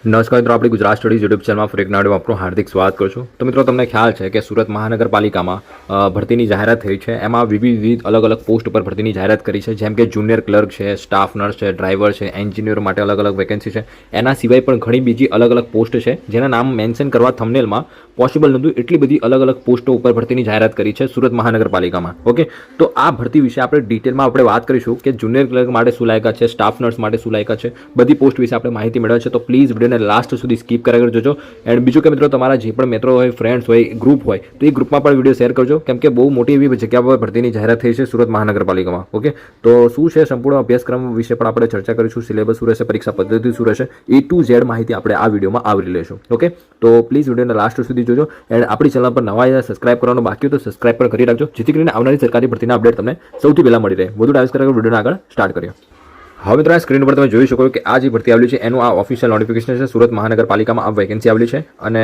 નમસ્કાર મિત્રો, આપણી ગુજરાત સ્ટડીઝ યુટ્યુબ ચેનલમાં ફરી એક નવા વિડીયોમાં આપનું હાર્દિક સ્વાગત કરું છું. તો મિત્રો, તમને ખ્યાલ છે કે સુરત મહાનગરપાલિકામાં ભરતીની જાહેરાત થઈ છે. એમાં વિવિધ અલગ અલગ પોસ્ટ પર ભરતીની જાહેરાત કરી છે, જેમ કે જુનિયર ક્લર્ક છે, સ્ટાફ નર્સ છે, ડ્રાઈવર છે, એન્જિનિયર માટે અલગ અલગ વેકેન્સી છે. એના સિવાય પણ ઘણી બીજી અલગ અલગ પોસ્ટ છે જેના નામ મેન્શન કરવા થંબનેલમાં પોસિબલ નહોતું. એટલી બધી અલગ અલગ પોસ્ટો ઉપર ભરતીની જાહેરાત કરી છે સુરત મહાનગરપાલિકામાં. ઓકે, તો આ ભરતી વિશે આપણે ડિટેલમાં વાત કરીશું કે જુનિયર ક્લર્ક માટે શું લાયકાત છે, સ્ટાફ નર્સ માટે શું લાયકાત છે, બધી પોસ્ટ વિશે આપણે માહિતી મેળવે છે. તો પ્લીઝ વિડીયોને લાસ્ટ સુધી સ્કીપ કરાવી જોજો. એન્ડ બીજું કે મિત્રો, તમારા જે પણ મિત્રો હોય, ફ્રેન્ડ્સ હોય, ગ્રુપ હોય, તો એ ગ્રુપમાં પણ વિડીયો શેર કરજો, કેમ કે બહુ મોટી એવી જગ્યા પર ભરતીની જાહેરાત થઈ છે સુરત મહાનગરપાલિકામાં. ઓકે, તો શું છે સંપૂર્ણ અભ્યાસક્રમ વિશે પણ આપણે ચર્ચા કરીશું. સિલેબસ શું રહેશે, પરીક્ષા પદ્ધતિ શું રહેશે, A to Z માહિતી આપણે આ વિડીયોમાં આવરી લઈશું. ઓકે, તો પ્લીઝ વિડીયોને લાસ્ટ સુધી જોજો. એન્ડ આપણી ચેનલ પર નવા આવ્યા સબસ્ક્રાઇબ કરવાનું બાકી હોય તો સબસ્ક્રાઇબ પણ કરી રાખજો, જેથી કરીને આવનારી સરકારી ભરતીના અપડેટ તમને સૌથી પહેલા મળી રહે. વધુ ડાયસ કરવા વિડીયોને આગળ સ્ટાર્ટ કરીએ. હવે મિત્રો, આ સ્ક્રીન પર તમે જોઈ શકો કે આ જે ભરતી આવેલી છે એનું આ ઓફિશિયલ નોટિફિકેશન છે. સુરત મહાનગરપાલિકામાં આ વેકેન્સી આવેલી છે. અને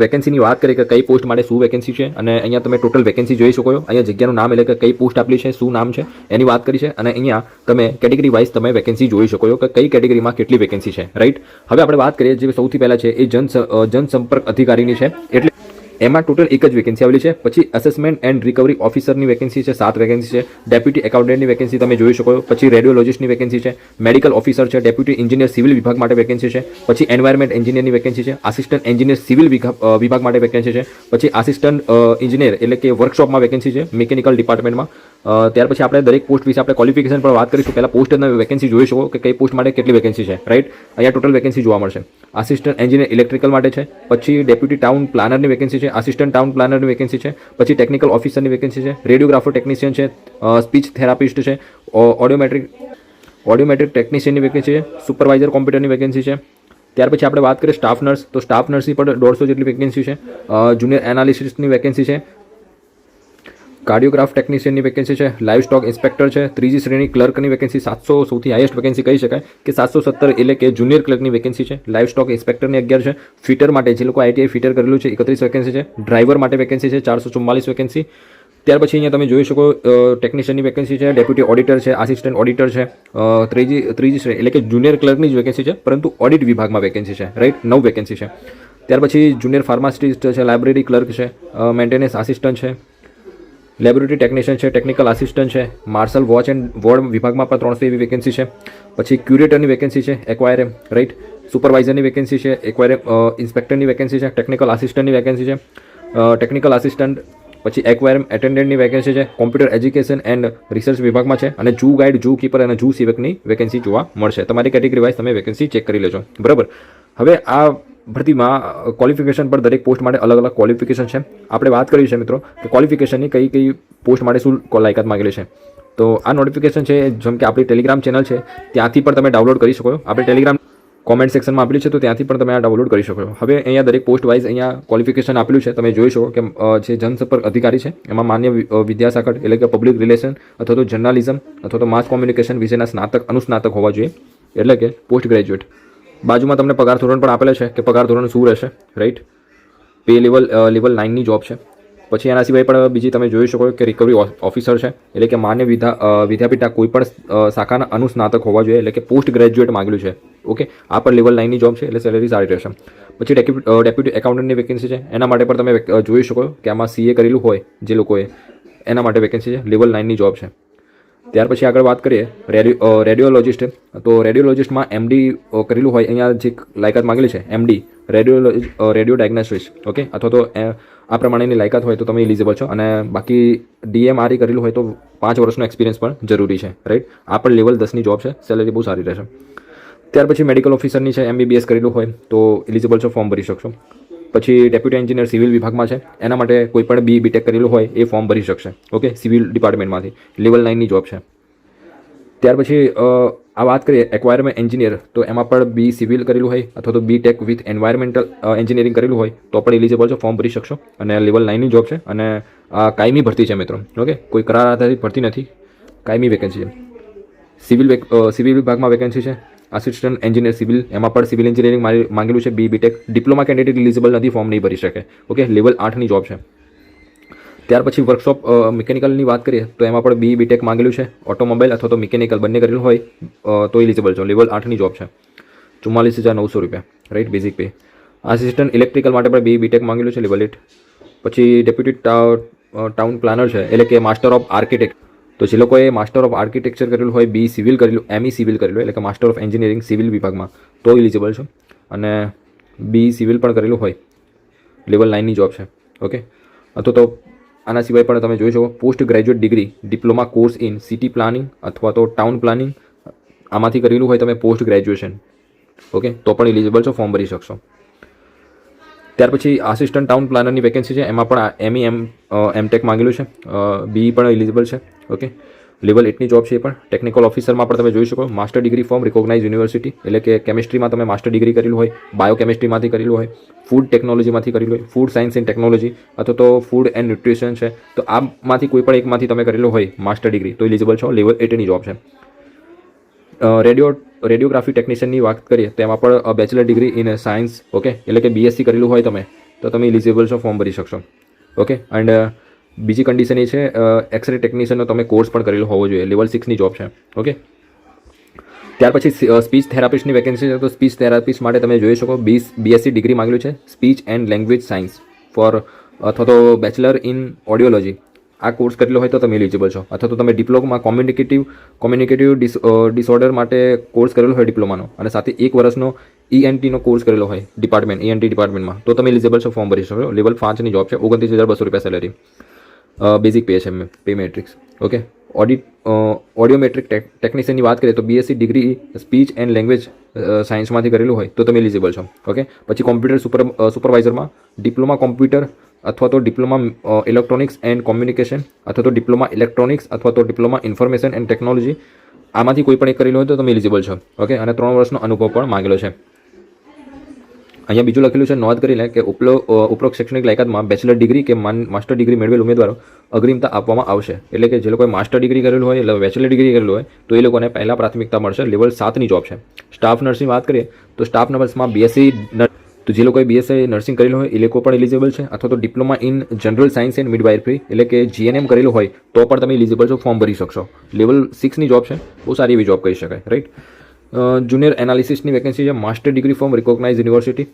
વેકેન્સીની વાત કરીએ કે કઈ પોસ્ટ માટે શું વેકેન્સી છે, અને અહીંયા તમે ટોટલ વેકેન્સી જોઈ શકો છો. અહીંયા જગ્યાનું નામ એટલે કે કઈ પોસ્ટ આપેલી છે, શું નામ છે એની વાત કરી છે. અને અહીંયા તમે કેટેગરી વાઇઝ તમે વેકેન્સી જોઈ શકો છો કે કઈ કેટેગરીમાં કેટલી વેકેન્સી છે. રાઈટ, હવે આપણે વાત કરીએ જે સૌથી પહેલા છે એ જનસંપર્ક અધિકારીની છે. એટલે એમાં ટોટલ એક જ વેકેન્સી આવેલી છે. પછી અસેસમેન્ટ એન્ડ રિકવરી ઓફિસરની વેકેન્સી છે, 7 વેકેન્સી છે. ડેપ્યુટી એકાઉન્ટન્ટની વેકેન્સી તમે જોઈ શકો છો. પછી રેડિયોલોજિસ્ટની વેકેન્સી છે. મેડિકલ ઓફિસર છે. ડેપ્યુટી એન્જિનિયર સિવિલ વિભાગ માટે વેકેન્સી છે. પછી એન્વાયરમેન્ટ એન્જિનિયરની વેકેન્સી છે. આસિસ્ટન્ટ એન્જિનિયર સિવિલ વિભાગ માટે વેકેન્સી છે. પછી આસિસ્ટન્ટ એન્જિનિયર એટલે કે વર્કશોપમાં વેકેન્સી છે, મિકેનિકલ ડિપાર્ટમેન્ટમાં. ત્યાર પછી આપણે દરેક પોસ્ટ વિશે આપણે ક્વોલિફિકેશન પર વાત કરીશું. પહેલા પોસ્ટની વેકેન્સી જોઈ શકો કે કઈ પોસ્ટ માટે કેટલી વેકેન્સી છે. રાઈટ, અહીંયા ટોટલ વેકેન્સી જોવા મળશે. આસિસ્ટન્ટ એન્જિનિયર ઇલેક્ટ્રિકલ માટે છે. પછી ડેપ્યુટી ટાઉન પ્લાનરની વેકેન્સી છે. આસિસ્ટન્ટ ટાઉન પ્લાનરની વેકેન્સી છે. પછી ટેકનિકલ ઓફિસરની વેકેન્સી છે. રેડિયોગ્રાફર ટેકનિશિયન છે. સ્પીચ થેરાપિસ્ટ છે. ઓડિયોમેટ્રિક ટેકનિશિયનની વેકેન્સી છે. સુપરવાઇઝર કોમ્પ્યુટરની વેકેન્સી છે. ત્યાર પછી આપણે વાત કરીએ સ્ટાફ નર્સ, તો સ્ટાફ નર્સની પણ 150 જેટલી વેકેન્સી છે. જુનિયર એનાલિસ્ટની વેકેન્સી છે. કાર્ડિયોગ્રાફ ટેકનિશિયનની વેકેન્સી છે. લાઇવ સ્ટોક ઇન્સ્પેક્ટર છે. ત્રીજી શ્રેણી ક્લર્કની વેકેન્સી 700, સૌથી હાઈએસ્ટ વેકેન્સી કહી શકાય કે 717 એટલે કે જુનિયર ક્લર્કની વેકેન્સી છે. લાઇવ સ્ટોક ઇન્સ્પેક્ટરની 11 છે. ફિટર માટે જે લોકો ITI ફિટર કરેલું છે 31 વેકેન્સી છે. ડ્રાઈવર માટે વેકેન્સી છે 444 વેકેન્સી. ત્યાર પછી અહીંયા તમે જોઈ શકો ટેકનિશિયનની વેકેન્સી છે. ડેપ્યુટી ઓડિટર છે. આસિસ્ટન્ટ ઓડિટર છે. ત્રીજી શ્રેણી એટલે કે જુનિયર ક્લર્કની જ વેકેન્સી છે, પરંતુ ઓડિટ વિભાગમાં વેકેન્સી છે. રાઈટ, 9 વેકેન્સી છે. ત્યાર પછી જુનિયર ફાર્માસિસ્ટ છે. લાઇબ્રેરી ક્લર્ક છે. મેન્ટેનન્સ આસિસ્ટન્ટ છે. લેબોરેટરી ટેકનિશિયન છે. ટેકનિકલ આસિસ્ટન્ટ છે. માર્શલ વોચ એન્ડ વોર્ડ વિભાગમાં પણ 300 એવી વેકેન્સી છે. પછી ક્યુરેટરની વેકેન્સી છે. એક્વાયરએમ, રાઈટ, સુપરવાઇઝરની વેકેન્સી છે. એક્વાયરએમ ઇન્સ્પેક્ટરની વેકેન્સી છે. ટેકનિકલ આસિસ્ટન્ટની વેકેન્સી છે. ટેકનિકલ આસિસ્ટન્ટ પછી એક્વાયરએમ એટેન્ડન્ટની વેકેન્સી છે. કોમ્પ્યુટર એજ્યુકેશન એન્ડ રિસર્ચ વિભાગમાં છે. અને જૂ ગાઈડ, જૂ કીપર અને જૂ સેવકની વેકેન્સી જોવા મળશે. તમારી કેટેગરી વાઇઝ તમે વેકેન્સી ચેક કરી લેજો. બરાબર, હવે આ ભરતીમાં ક્વોલિફિકેશન પર દરેક પોસ્ટ માટે અલગ અલગ ક્વોલિફિકેશન છે. આપણે વાત કરી છે મિત્રો કે ક્વોલિફિકેશનની કઈ પોસ્ટ માટે શું લાયકાત માંગેલી છે. તો આ નોટિફિકેશન છે જેમ કે આપણી ટેલિગ્રામ ચેનલ છે ત્યાંથી પણ તમે ડાઉનલોડ કરી શકો છો. આપણે ટેલિગ્રામ કોમેન્ટ સેક્શનમાં આપેલી છે, તો ત્યાંથી પણ તમે આ ડાઉનલોડ કરી શકો છો. હવે અહીંયા દરેક પોસ્ટ વાઇઝ અહીંયા ક્વોલિફિકેશન આપેલું છે. તમે જોઈ શકો કે જે જનસંપર્ક અધિકારી છે એમાં માન્ય વિદ્યાશાખા એટલે કે પબ્લિક રિલેશન અથવા તો જર્નાલિઝમ અથવા તો માસ કોમ્યુનિકેશન વિશેના સ્નાતક અનુસ્નાતક હોવા જોઈએ, એટલે કે પોસ્ટ ગ્રેજ્યુએટ. બાજુમાં તમને પગાર ધોરણ પણ આપેલા છે કે પગાર ધોરણ શું રહેશે. રાઈટ, પે લેવલ 9ની જોબ છે. પછી એના સિવાય પણ બીજી તમે જોઈ શકો કે રિકવરી ઓફિસર છે, એટલે કે માન્ય વિદ્યાપીઠના કોઈ પણ શાખાના અનુસ્નાતક હોવા જોઈએ, એટલે કે પોસ્ટ ગ્રેજ્યુએટ માંગેલું છે. ઓકે, આ પણ લેવલ 9ની જોબ છે, એટલે સેલેરી સારી રહેશે. પછી ડેપ્યુટી એકાઉન્ટન્ટની વેકેન્સી છે. એના માટે પણ તમે જોઈ શકો કે આમાં CA કરેલું હોય જે લોકોએ, એના માટે વેકેન્સી છે. લેવલ 9ની જોબ છે. ત્યાર પછી આગળ વાત કરીએ રેડિયોલોજિસ્ટ, તો રેડિયોલોજિસ્ટમાં MD કરેલું હોય, અહીંયા જે લાયકાત માંગેલી છે MD રેડિયો ડાયગ્નોસ્ટિક્સ. ઓકે, અથવા તો આ પ્રમાણેની લાયકાત હોય તો તમે એલિજિબલ છો. અને બાકી DMRE કરેલું હોય તો 5 વર્ષનો એક્સપિરિયન્સ પણ જરૂરી છે. રાઈટ, આ પણ લેવલ 10ની જોબ છે. સેલેરી બહુ સારી રહેશે. ત્યાર પછી મેડિકલ ઓફિસરની છે. MBBS કરેલું હોય તો એલિજિબલ છો, ફોર્મ ભરી શકશો. પછી ડેપ્યુટી એન્જિનિયર સિવિલ વિભાગમાં છે. એના માટે કોઈ પણ BTech કરેલું હોય એ ફોર્મ ભરી શકશે. ઓકે, સિવિલ ડિપાર્ટમેન્ટમાંથી લેવલ 9ની જોબ છે. ત્યાર પછી આ વાત કરીએ એક્વાયરમેન્ટ એન્જિનિયર, તો એમાં પણ B સિવિલ કરેલું હોય અથવા તો BTech વિથ એન્વાયરમેન્ટલ એન્જિનિયરિંગ કરેલું હોય તો પણ એલિજિબલ છો, ફોર્મ ભરી શકશો. અને લેવલ 9ની જોબ છે. અને આ કાયમી ભરતી છે મિત્રો. ઓકે, કોઈ કરાર આધારિત ભરતી નથી, કાયમી વેકેન્સી છે. સિવિલ વિભાગમાં વેકેન્સી છે. આસિસ્ટન્ટ એન્જિનિયર સિવિલ, એમાં પણ સિવિલ એન્જિનિયરિંગ માંગેલું છે. BTech ડિપ્લોમા કેન્ડિડેટ એલિજિબલ નથી, ફોર્મ નહીં ભરી શકે. ઓકે, લેવલ 8ની જોબ છે. ત્યાર પછી વર્કશોપ મિકેનિકલની વાત કરીએ તો એમાં પણ BTech માંગેલું છે. ઓટોમોબાઈલ અથવા તો મિકેનિકલ બંને કરેલું હોય તો એલિજિબલ છો, લેવલ 8ની જોબ છે. ₹44,900, right, basic pay. Assistant electrical માટે પણ બીટેક માંગેલું છે, લેવલ 8. પછી ડેપ્યુટી ટાઉન પ્લાનર છે, એટલે કે માસ્ટર ઓફ આર્કિટેક્ટ. તો જે લોકોએ માસ્ટર ઓફ આર્કિટેક્ચર કરેલું હોય, બી સિવિલ કરેલું, એમઈ સિવિલ કરેલું એટલે કે માસ્ટર ઓફ એન્જિનિયરિંગ સિવિલ વિભાગમાં, તો એલિજિબલ છે. અને બી સિવિલ પણ કરેલું હોય, લેવલ 9ની જોબ છે. ઓકે. અથવા તો આના સિવાય પણ તમે જોઈ શકો post graduate degree diploma course in city planning અથવા તો ટાઉન પ્લાનિંગ, આમાંથી કરેલું હોય તમે પોસ્ટ ગ્રેજ્યુએશન, ઓકે, તો પણ એલિજિબલ છો, ફોર્મ ભરી શકશો. ત્યાર પછી આસિસ્ટન્ટ ટાઉન પ્લાનરની વેકેન્સી છે, એમાં પણ એમટેક માંગેલું છે, બી પણ એલિજિબલ છે. ઓકે. લેવલ 8ની જોબ છે. એ પણ ટેકનિકલ ઓફિસરમાં પણ તમે જોઈ શકો master degree from recognise university, એટલે કે કેમિસ્ટ્રીમાં તમે માસ્ટર ડિગ્રી કરેલું હોય, બાયોકેમિસ્ટ્રીમાંથી કરેલું હોય, ફૂડ ટેકનોલોજીમાંથી કરેલું હોય, ફૂડ સાયન્સ એન્ડ ટેકનોલોજી અથવા તો ફૂડ એન્ડ ન્યુટ્રિશન છે, તો આમાંથી કોઈ પણ એકમાંથી તમે કરેલું હોય માસ્ટર ડિગ્રી, તો એલિજિબલ છો. લેવલ 8ની જોબ છે. રેડિયોગ્રાફી ટેકનિશિયનની વાત કરીએ તો એમાં પણ bachelor degree in science, okay, એટલે કે બીએસસી કરેલું હોય તમે, તો તમે એલિજિબલ છો, ફોર્મ ભરી શકશો. ઓકે. એન્ડ બીજી કન્ડિશન એ છે એક્સરે ટેકનિશિયનનો તમે કોર્સ પણ કરેલો હોવો જોઈએ, લેવલ 6ની જોબ છે. ઓકે. ત્યાર પછી સ્પીચ થેરાપિસ્ટની વેકેન્સી છે, તો સ્પીચ થેરાપિસ્ટ માટે તમે જોઈ શકો બીએસસી ડિગ્રી માંગેલું છે, speech and language science for, અથવા તો બેચલર ઇન ઓડિયોલોજી, આ કોર્સ કરેલો હોય તો તમે એલિજિબલ છો. અથવા તો તમે ડિપ્લોમા કોમ્યુનિકેટિવ ડિસઓર્ડર માટે કોર્સ કરેલો હોય ડિપ્લોમાનો, અને સાથે 1 વર્ષનો ENTનો કોર્સ કરેલો હોય ENT ડિપાર્ટમેન્ટમાં, તો તમે એલિજિબલ છો, ફોર્મ ભરી શકો. લેવલ 5ની જોબ છે, ₹29,200 સેલેરી, બેઝિક પે છે, પે મેટ્રિક્સ. ઓકે. ઓડિયોમેટ્રિક ટેકનિશિયનની વાત કરીએ તો BSc degree speech and language સાયન્સમાંથી કરેલું હોય તો તમે એલિજિબલ છો. ઓકે. પછી કોમ્પ્યુટર સુપરવાઇઝરમાં ડિપ્લોમા કોમ્પ્યુટર અથવા તો ડિપ્લોમા ઇલેક્ટ્રોનિક્સ એન્ડ કોમ્યુનિકેશન અથવા તો ડિપ્લોમા ઇલેક્ટ્રોનિક્સ અથવા તો ડિપ્લોમા ઇન્ફોર્મેશન એન્ડ ટેકનોલોજી, આમાંથી કોઈ પણ એક કરેલું હોય તો તમે એલિજિબલ છો. ઓકે. અને 3 વર્ષનો અનુભવ પણ માંગેલો છે. અહીંયા બીજું લખેલું છે, નોંધ કરી લે કે ઉપરોક્ત શૈક્ષણિક લાયકાતમાં બેચલર ડિગ્રી કે માસ્ટર ડિગ્રી મેળવેલ ઉમેદવારો અગ્રિમતા આપવામાં આવશે. એટલે કે જે લોકોએ માસ્ટર ડિગ્રી કરેલું હોય, એટલે બેચલર ડિગ્રી કરેલું હોય, તો એ લોકોને પહેલાં પ્રાથમિકતા મળશે. લેવલ 7ની જોબ છે. સ્ટાફ નર્સની વાત કરીએ તો સ્ટાફ નર્સમાં બીએસસી, તો જે લોકોએ બીએસસી નર્સિંગ કરેલું હોય એ લોકો પણ એલિજિબલ છે. અથવા તો diploma in general science and midwifery, એટલે કે GNM કરેલું હોય તો પણ તમે એલિજિબલ છો, ફોર્મ ભરી શકશો. લેવલ 6ની જોબ છે, બહુ સારી એવી જોબ કહી શકાય, રાઈટ. જુનિયર એનાલિસિસ્ટની વેકેન્સી છે, master degree from recognise university,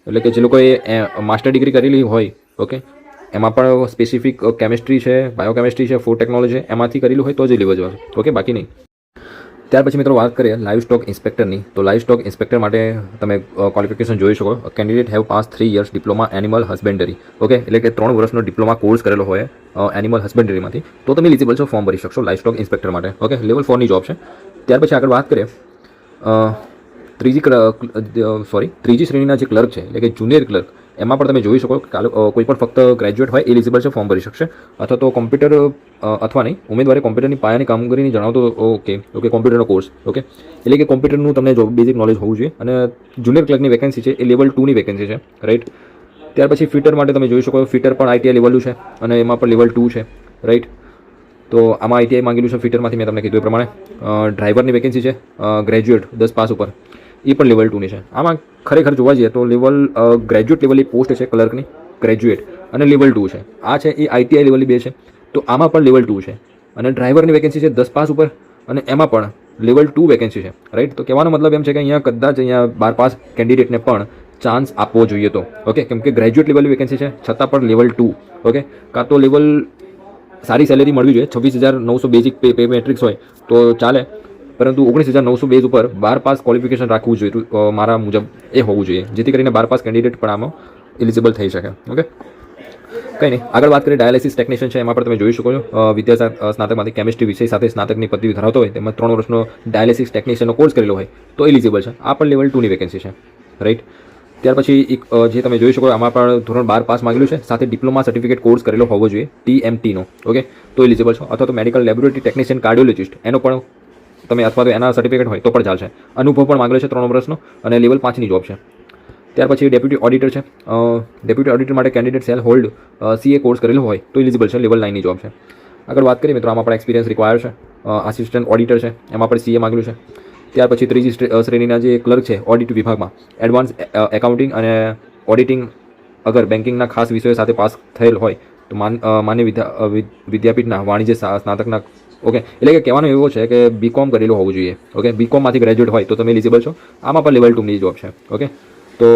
એટલે કે જે લોકોએ માસ્ટર ડિગ્રી કરેલી હોય, ઓકે, એમાં પણ સ્પેસિફિક કેમિસ્ટ્રી છે, બાયોકેમિસ્ટ્રી છે, ફૂડ ટેકનોલોજી, એમાંથી કરેલું હોય તો જ એલિજિબલ છે. ઓકે, બાકી નહીં. ત્યાર પછી મિત્રો વાત કરીએ લાઈવ સ્ટોક ઇન્સ્પેક્ટરની, તો લાઈવ સ્ટોક ઇન્સ્પેક્ટર માટે તમે ક્વોલિફિકેશન જોઈ શકો. Candidate have pass 3 years diploma animal husbandry, okay, એટલે કે 3 વર્ષનો ડિપ્લોમા કોર્સ કરેલો હોય એનિમલ હસબેન્ડરીમાંથી, તો તમે એલિજિબલ છો, ફોર્મ ભરી શકશો લાઈવ સ્ટોક ઇન્સ્પેક્ટર માટે. ઓકે. લેવલ 4ની જોબ છે. ત્યાર પછી આગળ વાત કરીએ ત્રીજી શ્રેણીના જે ક્લર્ક છે, એટલે કે જુનિયર ક્લર્ક, એમાં પણ તમે જોઈ શકો કોઈ પણ ફક્ત ગ્રેજ્યુએટ હોય એલિજિબલ છે, ફોર્મ ભરી શકશે. અથવા તો કોમ્પ્યુટર અથવા નહીં, ઉમેદવારે કોમ્પ્યુટરની પાયાની કામગીરીની જણાવતો, ઓકે, કોમ્પ્યુટરનો કોર્સ, ઓકે, એટલે કે કોમ્પ્યુટરનું તમને બેઝિક નોલેજ હોવું જોઈએ. અને જુનિયર ક્લર્કની વેકેન્સી છે, એ લેવલ 2ની વેકેન્સી છે, રાઈટ. ત્યાર પછી ફિટર માટે તમે જોઈ શકો ફિટર પણ ITI લેવલનું છે અને એમાં પણ લેવલ 2 છે, રાઈટ. તો આમાં ITI માંગેલું છે ફિટરમાંથી, મેં તમને કીધું એ પ્રમાણે. ડ્રાઈવરની વેકેન્સી છે, ગ્રેજ્યુએટ 10 પાસ ઉપર, એ પણ લેવલ 2ની છે. આમાં ખરેખર જોવા જઈએ તો ગ્રેજ્યુએટ લેવલની પોસ્ટ છે ક્લર્કની, ગ્રેજ્યુએટ, અને લેવલ 2 છે. આ છે એ ITI લેવલની 2 છે, તો આમાં પણ લેવલ 2 છે. અને ડ્રાઈવરની વેકેન્સી છે 10 પાસ ઉપર, અને એમાં પણ લેવલ 2 વેકેન્સી છે, રાઈટ. તો કહેવાનો મતલબ એમ છે કે અહીંયા કદાચ 12 પાસ કેન્ડિડેટને પણ ચાન્સ આપવો જોઈએ તો, ઓકે, કેમ કે ગ્રેજ્યુએટ લેવલની વેકેન્સી છે છતાં પણ લેવલ 2, ઓકે. કાં તો લેવલ સારી સેલેરી મળવી જોઈએ, 26,900 બેઝિક પે મેટ્રિક્સ હોય તો ચાલે, પરંતુ 19,900 બેઝ ઉપર 12 પાસ ક્વોલિફિકેશન રાખવું જોઈએ, મારા મુજબ એ હોવું જોઈએ, જેથી કરીને 12 પાસ કેન્ડિડેટ પણ આમાં એલિજિબલ થઈ શકે. ઓકે, કંઈ નહીં. આગળ વાત કરીએ ડાયાલિસિસ ટેકનિશિયન છે, એમાં પણ તમે જોઈ શકો છો વિદ્યા સ્નાતકમાંથી કેમિસ્ટ્રી વિષય સાથે સ્નાતકની પદવી ધરાવતો હોય, તેમાં 3 વર્ષનો ડાયાલિસિસ ટેકનિશિયનનો કોર્સ કરેલો હોય તો એલિજિબલ છે. આ પણ લેવલ 2ની વેકેન્સી છે, રાઈટ. ત્યાર પછી એક જે તમે જોઈ શકો આમાં પણ ધોરણ 12 પાસ માંગેલું છે, સાથે ડિપ્લોમા સર્ટિફિકેટ કોર્સ કરેલો હોવો જોઈએ, TMTનો, ઓકે, તો એલિજિબલ છો. અથવા તો મેડિકલ લેબોરેટરી ટેકનિશિયન કાર્ડિયોલોજિસ્ટ, એનો પણ તમે, અથવા તો એના સર્ટિફિકેટ હોય તો પણ ચાલશે. અનુભવ પણ માંગેલો છે 3 વર્ષનો, અને લેવલ 5ની જોબ છે. ત્યાર પછી ડેપ્યુટી ઓડિટર છે. ડેપ્યુટી ઓડિટર માટે candidate cell hold CA course કરેલો હોય તો એલિજિબલ છે, લેવલ 9ની જોબ છે. આગળ વાત કરીએ મિત્રો, આમાં પણ એક્સપિરિયન્સ રિક્વાયર છે. આસિસ્ટન્ટ ઓડિટર છે, એમાં પણ CA માંગેલું છે. ત્યાર પછી ત્રીજી શ્રેણીના જે ક્લર્ક છે ઓડિટ વિભાગમાં, એડવાન્સ એકાઉન્ટિંગ અને ઓડિટિંગ, અગર બેન્કિંગના ખાસ વિષયો સાથે પાસ થયેલ હોય તો માન્ય વિદ્યાપીઠના વાણિજ્ય સ્નાતકના ઓકે, એટલે કે કહેવાનું એવું છે કે બીકોમ કરેલું હોવું જોઈએ. ઓકે, બીકોમમાંથી ગ્રેજ્યુએટ હોય તો તમે એલિજિબલ છો. આમાં પણ લેવલ 2ની જોબ છે. ઓકે, તો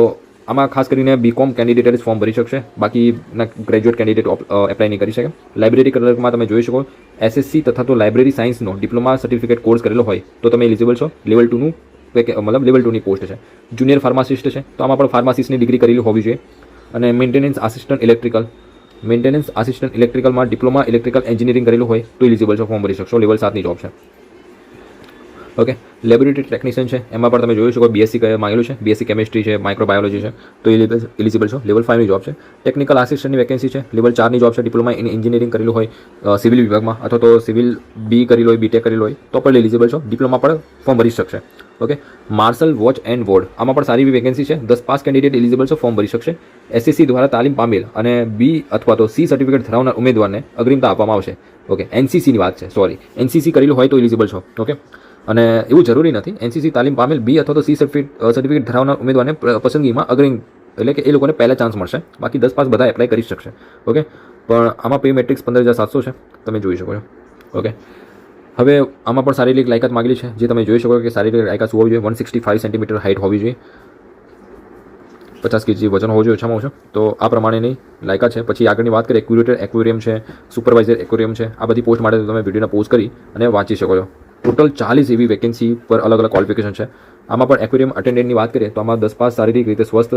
આમાં ખાસ કરીને બીકોમ કેન્ડિડેટ જ ફોર્મ ભરી શકશે, બાકીના ગ્રેજ્યુએટ કેન્ડિડેટ એપ્લાય નહીં કરી શકે. લાઇબ્રેરી ક્લર્કમાં તમે જોઈ શકો SSC તથા તો લાઇબ્રેરી સાયન્સનો ડિપ્લોમા સર્ટિફિકેટ કોર્સ કરેલો હોય તો તમે એલિજિબલ છો. લેવલ 2નું મતલબ લેવલ 2ની પોસ્ટ છે. જુનિયર ફાર્માસિસ્ટ છે તો આમાં પણ ફાર્માસિસ્ટની ડિગ્રી કરેલી હોવી જોઈએ. અને મેન્ટેનન્સ આસિસ્ટન્ટ ઇલેક્ટ્રિકલમાં ડિપ્લોમા ઇલેક્ટ્રિકલ એન્જિનિયરિંગ કરેલું હોય તો એલિજિબલ છો, ફોર્મ ભરી શકશો. લેવલ 7ની જોબ છે. ઓકે, લેબોરેટરી ટેકનિશિયન છે એમાં પણ તમે જોઈ શકો BSc માંગેલું છે, BSc કેમિસ્ટ્રી છે, માઇક્રોબાયોલોજી છે તો એલિજિબલ છો. લેવલ 5ની જોબ છે. ટેકનિકલ આસિસ્ટન્ટની વેકેન્સી છે. લેવલ 4ની જોબ છે. ડિપ્લોમા ઇન એન્જિનિયરિંગ કરેલું હોય સિવિલ વિભાગમાં અથવા તો સિવિલ B કરેલું હોય, BTech કરેલું હોય તો પણ એલિજિબલ છો. ડિપ્લોમા પણ ફોર્મ ભરી શકશે. Okay, marshal watch and ward આમાં પણ સારી એવી વેકેન્સી છે. 10 પાસ કેન્ડિડેટ એલિજિબલ છો, ફોર્મ ભરી શકશે. SSC દ્વારા તાલીમ પામેલ અને B અથવા તો C સર્ટિફિકેટ ધરાવનાર ઉમેદવારને અગ્રિમતા આપવામાં આવશે. ઓકે, NCCની વાત છે, સોરી, NCC કરેલું હોય તો એલિજિબલ છો. ઓકે, અને એવું જરૂરી નથી. NCC તાલીમ પામેલ B અથવા તો C સર્ટિફિકેટ ધરાવનાર ઉમેદવારને પસંદગીમાં અગ્રિમ એટલે કે એ લોકોને પહેલા ચાન્સ મળશે. બાકી 10 પાસ બધા એપ્લાય કરી શકશે. ઓકે, પણ આમાં પે મેટ્રિક્સ 15,700 છે, તમે જોઈ શકો છો. ઓકે, હવે આમાં પણ શારીરિક લાયકાત માગેલી છે, જે તમે જોઈ શકો કે શારીરિક લાયકાત શું હોવી જોઈએ. 165 સેન્ટીમીટર હાઇટ હોવી જોઈએ, 50 kg વજન હોવું જોઈએ ઓછામાં ઓછું. તો આ પ્રમાણેની લાયકાત છે. પછી આગળની વાત કરીએ, ક્યુરેટર એક્વેરિયમ છે, સુપરવાઇઝર એક્વેરિયમ છે. આ બધી પોસ્ટ માટે તમે વિડીયોને પોઝ કરી અને વાંચી શકો છો. ટોટલ 40 એવી વેકેન્સી પર અલગ અલગ ક્વોલિફિકેશન છે. આમાં પણ એક્વેરિયમ અટેન્ડન્ટની વાત કરીએ તો આમાં 10 પાસ શારીરિક રીતે સ્વસ્થ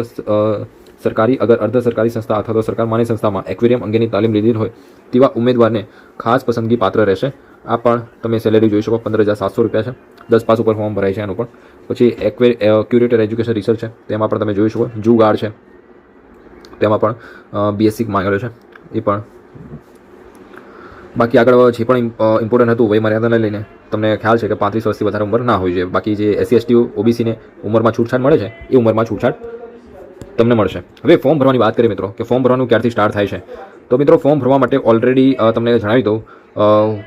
સરકારી અગર અર્ધ સરકારી સંસ્થા અથવા તો સરકાર માની સંસ્થામાં એક્વેરિયમ અંગેની તાલીમ લીધી હોય તેવા ઉમેદવારને ખાસ પસંદગી પાત્ર રહેશે. આ પણ તમે સેલેરી જોઈ શકો 15,700 રૂપિયા છે. 10 પાસ ઉપર ફોર્મ ભરાય છે એનું પણ. પછી ક્યુરેટર એજ્યુકેશન રિસર્ચ છે તેમાં પણ તમે જોઈ શકો. જૂ ગાર્ડ છે તેમાં પણ BSc માંગેલો છે એ પણ. બાકી આગળ જે પણ ઇમ્પોર્ટન્ટ હતું વય મર્યાદાને લઈને તમને ખ્યાલ છે કે 35 વર્ષથી વધારે ઉંમર ના હોવી જોઈએ. બાકી જે SC ST OBCને ઉંમરમાં છૂટછાટ મળે છે એ ઉંમરમાં છૂટછાટ તમને મળશે. હવે ફોર્મ ભરવાની વાત કરીએ મિત્રો કે ફોર્મ ભરવાનું ક્યારથી સ્ટાર્ટ થાય છે તો મિત્રો ફોર્મ ભરવા માટે ઓલરેડી તમને જણાવી દઉં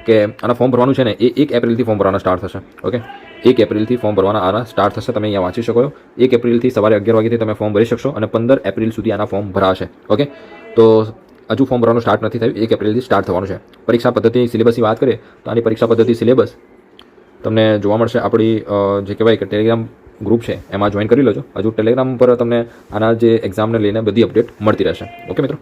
કે આના ફોર્મ ભરવાનું છે ને એ 1 એપ્રિલથી ફોર્મ ભરવાના સ્ટાર્ટ થશે. ઓકે, 1 એપ્રિલથી ફોર્મ ભરવાના આના સ્ટાર્ટ થશે. તમે અહીંયા વાંચી શકો છો. 1 એપ્રિલથી સવારે 11 વાગ્યાથી તમે ફોર્મ ભરી શકશો અને 15 એપ્રિલ સુધી આના ફોર્મ ભરાશે. ઓકે, તો હજુ ફોર્મ ભરવાનું સ્ટાર્ટ નથી થયું. 1 એપ્રિલથી સ્ટાર્ટ થવાનું છે. પરીક્ષા પદ્ધતિ સિલેબસની વાત કરીએ તો આની પરીક્ષા પદ્ધતિ સિલેબસ તમને જોવા મળશે આપણી જે કહેવાય કે ટેલિગ્રામ ગ્રુપ છે એમાં જોઈન કરી લેજો. હજુ ટેલિગ્રામ પર તમને આના જે એક્ઝામને લઈને બધી અપડેટ મળતી રહેશે. ઓકે મિત્રો.